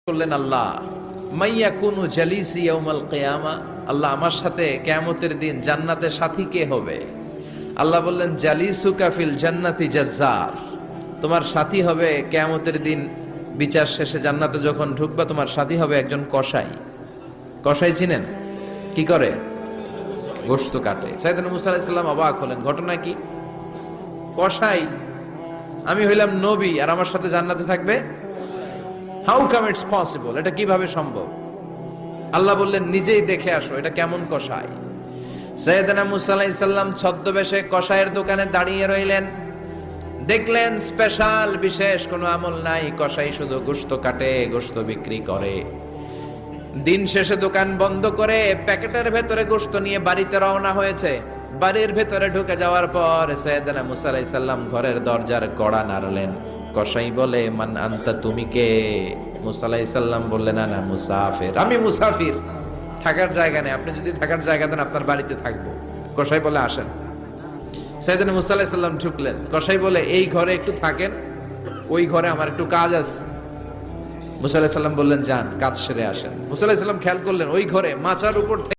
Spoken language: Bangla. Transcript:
করলেন আল্লাহ, মাইয়া কুনু জালিসি ইয়াউমাল কিয়ামা, আল্লাহ আমার সাথে কিয়ামতের দিন জান্নাতে সাথী কে হবে? আল্লাহ বললেন জালিসুকা ফিল জান্নাতি জাজ্জার, তোমার সাথী হবে কিয়ামতের দিন বিচার শেষে জান্নাতে যখন ঢুকবা তোমার সাথী হবে একজন কসাই। কসাই চিনেন? কি করে? গোশত কাটে। সাইয়েদনা মুসা আলাইহিস সালাম অবাক হলেন, ঘটনা কি? কসাই, আমি হইলাম নবী আর আমার সাথে জান্নাতে থাকবে? হাউ কাম ইটস পসিবল, এটা কিভাবে সম্ভব? আল্লাহ বললেন নিজেই দেখে আসো এটা কেমন কসাই। সাইয়েদনা মুসা আলাইহিস সালাম ছদ্মবেশে কসাইয়ের দোকানে দাঁড়িয়ে রইলেন। দেখলেন স্পেশাল বিশেষ কোনো আমল নাই, কসাই শুধু গোশত কাটে, গোশত বিক্রি করে। দিন শেষে দোকান বন্ধ করে প্যাকেটের ভেতরে গোশত নিয়ে বাড়িতে রওনা হয়েছে। বাড়ির ভেতরে ঢুকে যাওয়ার পর সাইয়েদনা মুসা আলাইহিস সালাম ঘরের দরজার কড়া নাড়লেন। কসাই বলে মান আনতা, তুমি কে? মুসা আলাইহিস সালাম বললেন আনা মুসাফির, আমি মুসাফির, থাকার জায়গা নেই, আপনি যদি থাকার জায়গা দেন আপনার বাড়িতে থাকবো। কসাই বলে আসেন। সাইয়েদনা মুসা আলাইহিস সালাম ঢুকলেন। কসাই বলে এই ঘরে একটু থাকেন, ওই ঘরে আমার একটু কাজ আছে। মুসা আলাইহিস সালাম বললেন যান, কাজ সেরে আসেন। মুসা আলাইহিস সালাম খেয়াল করলেন ওই ঘরে মাচার উপর